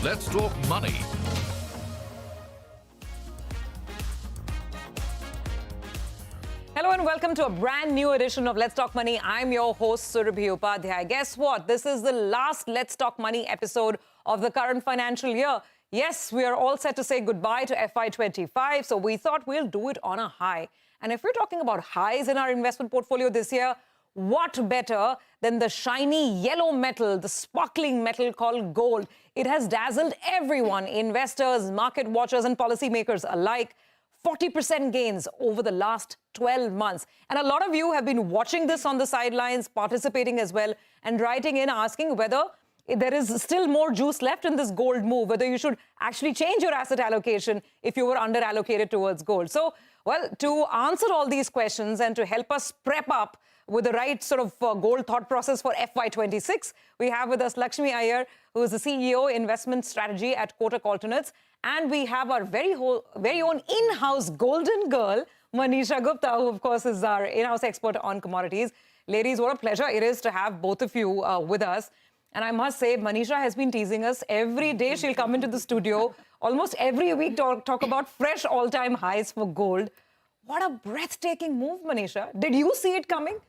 Let's talk money. Hello and welcome to a brand new edition of Let's Talk Money. I'm your host, Surabhi Upadhyay. Guess what? This is the last Let's Talk Money episode of the current financial year. Yes, we are all set to say goodbye to FY25, so we thought we'll do it on a high. And if we're talking about highs in our investment portfolio this year, what better than the shiny yellow metal, the sparkling metal called gold? It has dazzled everyone, investors, market watchers and policymakers alike. 40% gains over the last 12 months. And a lot of you have been watching this on the sidelines, participating as well, and writing in asking whether there is still more juice left in this gold move, whether you should actually change your asset allocation if you were under-allocated towards gold. So, well, to answer all these questions and to help us prep up with the right sort of gold thought process for FY26, we have with us Lakshmi Iyer, who is the CEO, Investment Strategy at Kotak Alternates. And we have our very own in-house golden girl, Manisha Gupta, who, of course, is our in-house expert on commodities. Ladies, what a pleasure it is to have both of you with us. And I must say, Manisha has been teasing us. Every day she'll come into the studio, almost every week, talk about fresh all-time highs for gold. What a breathtaking move, Manisha. Did you see it coming?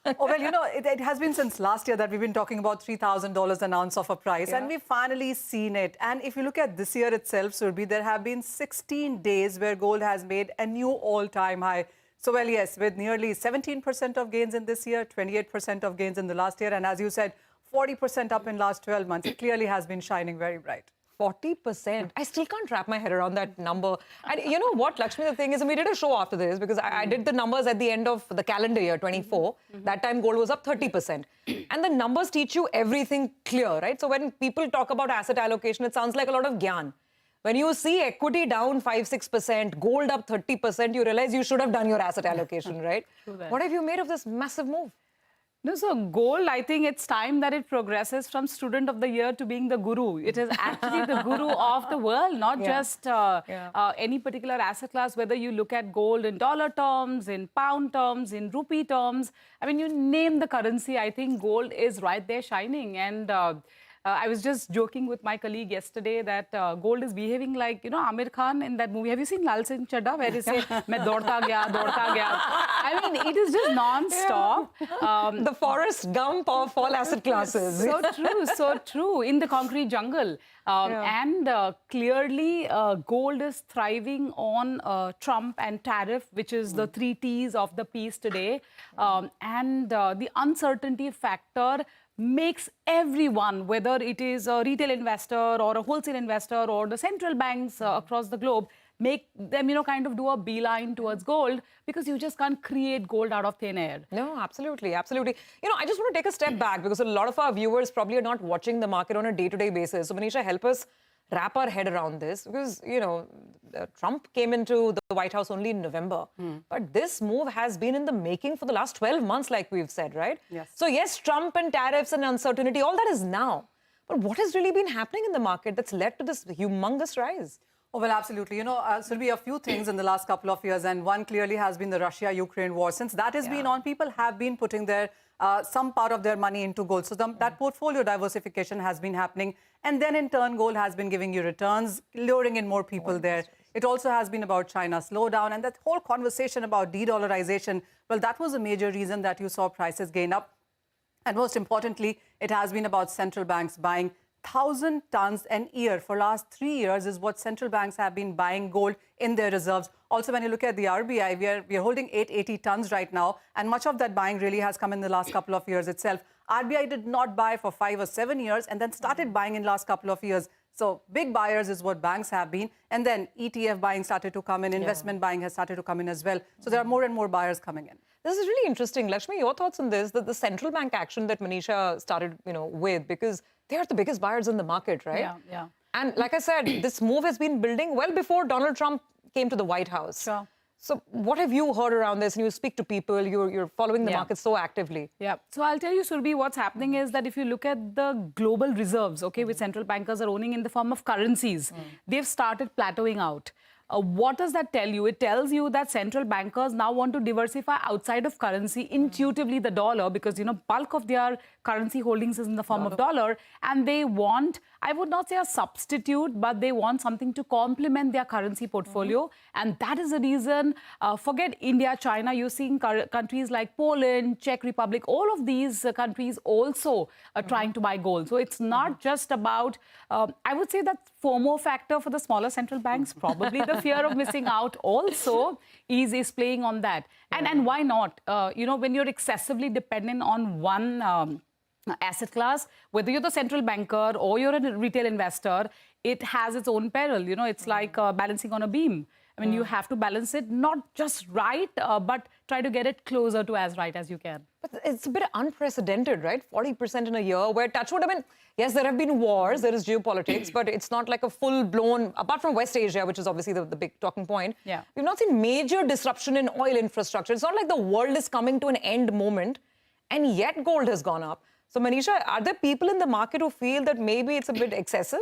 Oh, well, you know, it has been since last year that we've been talking about $3,000 an ounce of a price, and we've finally seen it. And if you look at this year itself, Surabhi, there have been 16 days where gold has made a new all-time high. So, well, yes, with nearly 17% of gains in this year, 28% of gains in the last year, and as you said, 40% up in last 12 months, it clearly has been shining very bright. 40%. I still can't wrap my head around that number. And you know what, Lakshmi, the thing is, and we did a show after this because I did the numbers at the end of the calendar year, 24. That time gold was up 30%. And the numbers teach you everything clear, right? So when people talk about asset allocation, it sounds like a lot of gyan. When you see equity down 5-6%, gold up 30%, you realize you should have done your asset allocation, right? What have you made of this massive move? No, so gold, I think it's time that it progresses from student of the year to being the guru. It is actually the guru of the world, not just any particular asset class, whether you look at gold in dollar terms, in pound terms, in rupee terms. I mean, you name the currency, I think gold is right there shining. And I was just joking with my colleague yesterday that gold is behaving like, you know, Amir Khan in that movie. Have you seen Lal Singh Chadda, where he says, "Main daudta gaya." I mean, it is just non-stop. The Forrest Gump of all asset classes. So true, so true. In the concrete jungle. And clearly, gold is thriving on Trump and tariff, which is the 3 T's of the piece today. And the uncertainty factor makes everyone, whether it is a retail investor or a wholesale investor or the central banks across the globe, make them, you know, kind of do a beeline towards gold because you just can't create gold out of thin air. No, absolutely, absolutely. You know, I just want to take a step back because a lot of our viewers probably are not watching the market on a day-to-day basis. So, Manisha, help us wrap our head around this because, you know, Trump came into the White House only in November. But this move has been in the making for the last 12 months, like we've said, right? Yes. So, yes, Trump and tariffs and uncertainty, all that is now. But what has really been happening in the market that's led to this humongous rise? Oh, well, absolutely. You know, Surabhi, a few things in the last couple of years, and one clearly has been the Russia-Ukraine war. Since that has been on, people have been putting their some part of their money into gold. So that portfolio diversification has been happening. And then, in turn, gold has been giving you returns, luring in more people there. It also has been about China's slowdown. And that whole conversation about de-dollarization, well, that was a major reason that you saw prices gain up. And most importantly, it has been about central banks buying 1,000 tons an year for last 3 years is what central banks have been buying gold in their reserves. Also, when you look at the RBI, we are holding 880 tons right now, and much of that buying really has come in the last couple of years itself. RBI did not buy for 5 or 7 years and then started buying in last couple of years. So big buyers is what banks have been. And then ETF buying started to come in, investment buying has started to come in as well. So there are more and more buyers coming in. This is really interesting. Lakshmi, your thoughts on this, that the central bank action that Manisha started, you know, with, because they are the biggest buyers in the market, right? Yeah. And like I said, this move has been building well before Donald Trump came to the White House. Sure. So what have you heard around this? And you speak to people, you're following the market so actively. Yeah. So I'll tell you, Surabhi, what's happening is that if you look at the global reserves, okay, which central bankers are owning in the form of currencies, they've started plateauing out. What does that tell you? It tells you that central bankers now want to diversify outside of currency, intuitively the dollar, because, you know, bulk of their currency holdings is in the form of dollar, and they want I would not say a substitute, but they want something to complement their currency portfolio. And that is the reason, forget India, China, you're seeing countries like Poland, Czech Republic, all of these countries also are trying to buy gold. So it's not just about, I would say that FOMO factor for the smaller central banks, probably the fear of missing out also is playing on that. And why not? When you're excessively dependent on one asset class, whether you're the central banker or you're a retail investor, it has its own peril. It's like balancing on a beam. I mean, you have to balance it not just right, but try to get it closer to as right as you can. But it's a bit unprecedented, right? 40% in a year, where touchwood, I mean, yes, there have been wars, there is geopolitics, but it's not like a full-blown, apart from West Asia, which is obviously the big talking point. Yeah. We've not seen major disruption in oil infrastructure. It's not like the world is coming to an end moment, and yet gold has gone up. So, Manisha, are there people in the market who feel that maybe it's a bit excessive?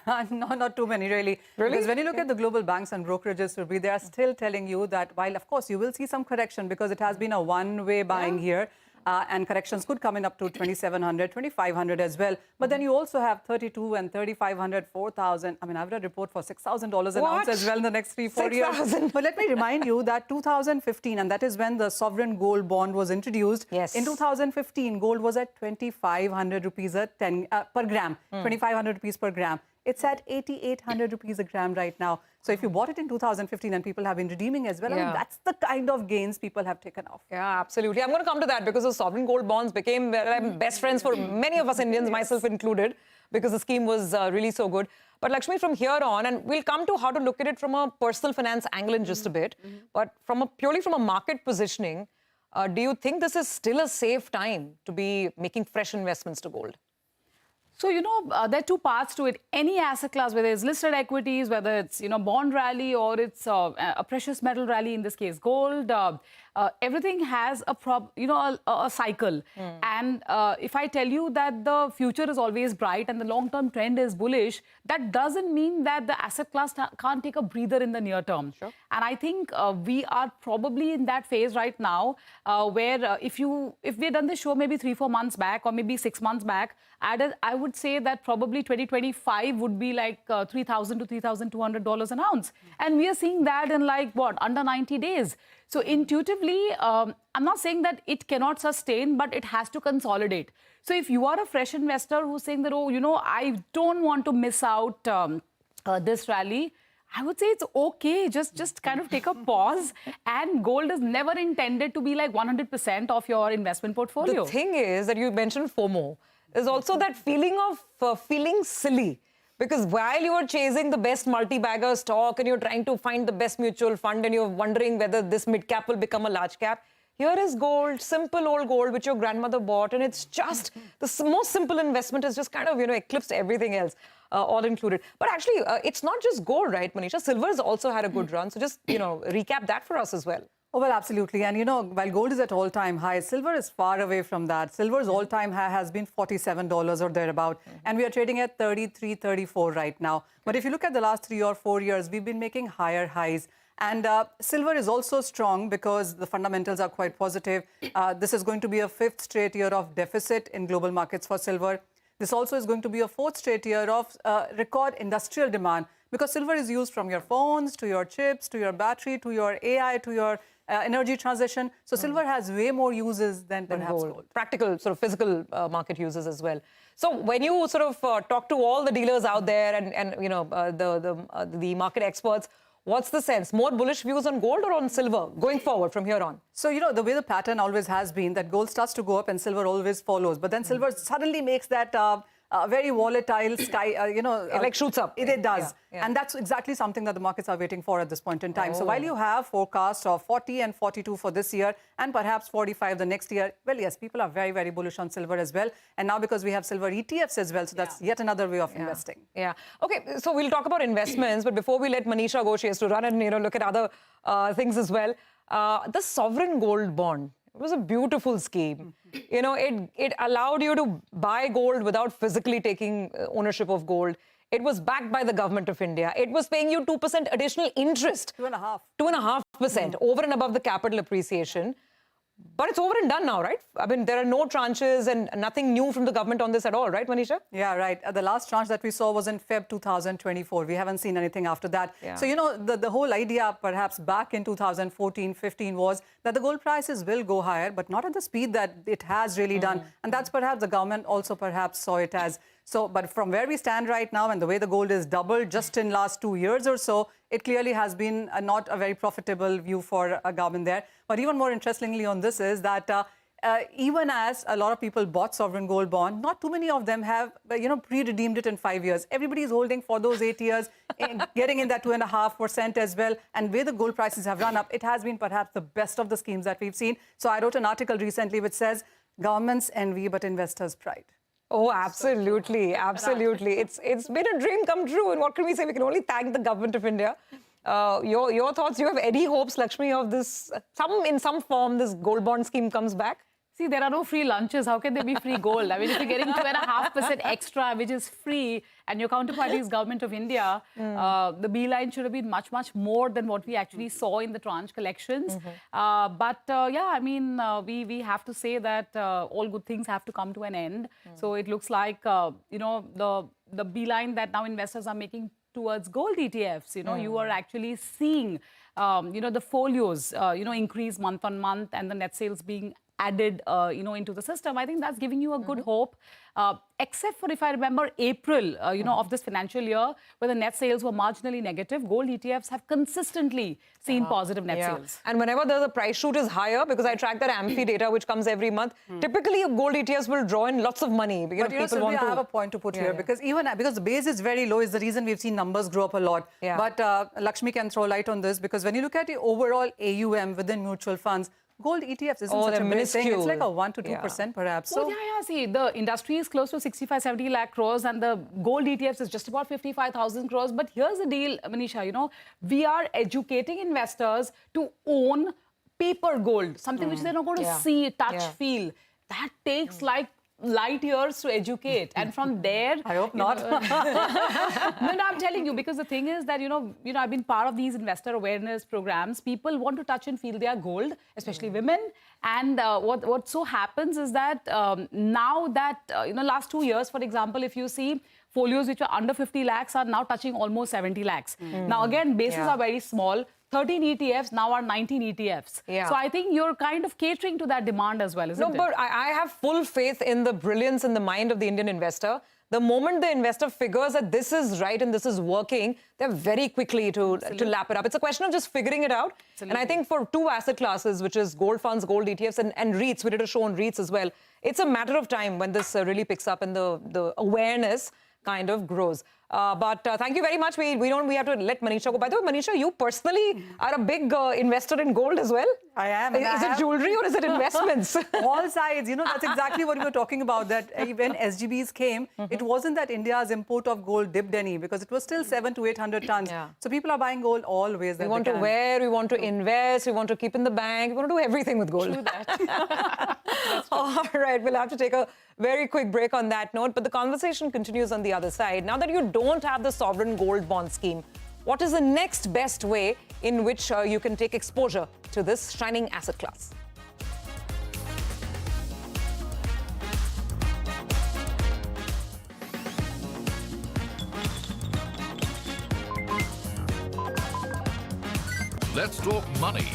No, not too many, really. Because when you look at the global banks and brokerages, Surabhi, they are still telling you that while, of course, you will see some correction because it has been a one-way buying here. And corrections could come in up to 2,700, 2,500 as well. But then you also have 32 and 3,500, 4,000. I mean, I've read a report for $6,000 an ounce as well in the next 3-4 years. But let me remind you that 2015, and that is when the sovereign gold bond was introduced. Yes. In 2015, gold was at 2,500 rupees per gram, 2,500 rupees per gram. It's at 8,800 rupees a gram right now. So if you bought it in 2015 and people have been redeeming as well, I mean, that's the kind of gains people have taken off. Yeah, absolutely. I'm going to come to that because the sovereign gold bonds became best friends for many of us Indians, myself included, because the scheme was really so good. But Lakshmi, from here on, and we'll come to how to look at it from a personal finance angle in just a bit, but purely from a market positioning, do you think this is still a safe time to be making fresh investments to gold? So, there are two parts to it. Any asset class, whether it's listed equities, whether it's, bond rally or it's a precious metal rally, in this case, gold, everything has a cycle. And if I tell you that the future is always bright and the long-term trend is bullish, that doesn't mean that the asset class can't take a breather in the near term. Sure. And I think we are probably in that phase right now where if we had done this show maybe 3-4 months back or maybe 6 months back, I would say that probably 2025 would be like $3,000 to $3,200 an ounce. And we are seeing that in under 90 days. So intuitively, I'm not saying that it cannot sustain, but it has to consolidate. So if you are a fresh investor who's saying that, I don't want to miss out this rally, I would say it's okay. Just kind of take a pause. And gold is never intended to be like 100% of your investment portfolio. The thing is that you mentioned FOMO. There's also that feeling of feeling silly. Because while you are chasing the best multi-bagger stock and you're trying to find the best mutual fund and you're wondering whether this mid-cap will become a large cap, here is gold, simple old gold, which your grandmother bought. And it's just the most simple investment has just kind of, eclipsed everything else, all included. But actually, it's not just gold, right, Manisha? Silver has also had a good run. So just, recap that for us as well. Oh, well, absolutely. And, while gold is at all-time high, silver is far away from that. Silver's all-time high has been $47 or thereabout. And we are trading at 33, 34 right now. But if you look at the last 3 or 4 years, we've been making higher highs. And silver is also strong because the fundamentals are quite positive. This is going to be a 5th straight year of deficit in global markets for silver. This also is going to be a 4th straight year of record industrial demand because silver is used from your phones to your chips, to your battery, to your AI, to your energy transition. So silver has way more uses than perhaps gold. Practical, sort of physical market uses as well. So when you sort of talk to all the dealers out there and the market experts, what's the sense? More bullish views on gold or on silver going forward from here on? So, the way the pattern always has been that gold starts to go up and silver always follows. But then silver suddenly makes that very volatile sky, it like shoots up. It does. Yeah. And that's exactly something that the markets are waiting for at this point in time. So while you have forecasts of 40 and 42 for this year and perhaps 45 the next year, well, yes, people are very, very bullish on silver as well. And now because we have silver ETFs as well, so that's yet another way of investing. Yeah. Okay, so we'll talk about investments, but before we let Manisha go, she has to run and, look at other things as well. The sovereign gold bond. It was a beautiful scheme. It allowed you to buy gold without physically taking ownership of gold. It was backed by the government of India. It was paying you 2% additional interest. 2.5%. 2.5% over and above the capital appreciation. But it's over and done now, right? I mean, there are no tranches and nothing new from the government on this at all, right, Manisha? Yeah, right. The last tranche that we saw was in Feb 2024. We haven't seen anything after that. Yeah. So, the whole idea perhaps back in 2014-15 was that the gold prices will go higher, but not at the speed that it has really done. And that's perhaps the government also perhaps saw it as. So, but from where we stand right now and the way the gold is doubled just in last 2 years or so, it clearly has been not a very profitable view for a government there. But even more interestingly on this is that even as a lot of people bought sovereign gold bond, not too many of them have, pre-redeemed it in 5 years. Everybody is holding for those 8 years, getting in that 2.5% as well. And where the gold prices have run up, it has been perhaps the best of the schemes that we've seen. So I wrote an article recently which says, government's envy, but investors' pride. Oh, absolutely, absolutely. It's been a dream come true. And what can we say? We can only thank the government of India. Your thoughts? Do you have any hopes, Lakshmi, of this, in some form, this gold bond scheme comes back? See, there are no free lunches. How can there be free gold? I mean, if you're getting 2.5% extra, which is free, and your counterparty is Government of India, the beeline should have been much, much more than what we actually saw in the tranche collections. Yeah, I mean, we have to say that all good things have to come to an end. So it looks like, the beeline that now investors are making towards gold ETFs, you are actually seeing, the folios, increase month on month and the net sales being added, into the system. I think that's giving you a good hope, except for, if I remember, April, of this financial year, where the net sales were marginally negative. Gold ETFs have consistently seen positive net sales. And whenever the price shoot is higher, because I track that AMFI data, which comes every month, typically gold ETFs will draw in lots of money. Because people want to... I have a point to put here, because because the base is very low is the reason we've seen numbers grow up a lot. Yeah. But Lakshmi can throw light on this, because when you look at the overall AUM within mutual funds, gold ETFs isn't such a big thing. It's like a 1 to 2% perhaps. So, see, the industry is close to 65-70 lakh crores and the gold ETFs is just about 55,000 crores. But here's the deal, Manisha, we are educating investors to own paper gold, something which they're not going to see, touch, feel. That takes like light years to educate, and from there I hope not. No, I'm telling you, because the thing is that I've been part of these investor awareness programs. People want to touch and feel their gold, especially women. And what so happens is that now that last 2 years, for example, if you see folios which are under 50 lakhs are now touching almost 70 lakhs. Now again, bases are very small. 13 ETFs now are 19 ETFs. Yeah. So I think you're kind of catering to that demand as well, isn't it? No, but I have full faith in the brilliance in the mind of the Indian investor. The moment the investor figures that this is right and this is working, they're very quickly to lap it up. It's a question of just figuring it out. And I think for two asset classes, which is gold funds, gold ETFs, and REITs, we did a show on REITs as well, it's a matter of time when this really picks up and the awareness kind of grows. But thank you very much. We have to let Manisha go. By the way, Manisha, you personally are a big investor in gold as well. I am. Is it jewelry or is it investments? All sides. That's exactly what we were talking about, that when SGBs came, it wasn't that India's import of gold dipped any, because it was still 700 to 800 tons. Yeah. So people are buying gold always. We want to wear, we want to invest, we want to keep in the bank, we want to do everything with gold. True that. All right, we'll have to take a very quick break on that note, but the conversation continues on the other side. Now that you don't have the sovereign gold bond scheme, what is the next best way in which you can take exposure to this shining asset class? Let's talk money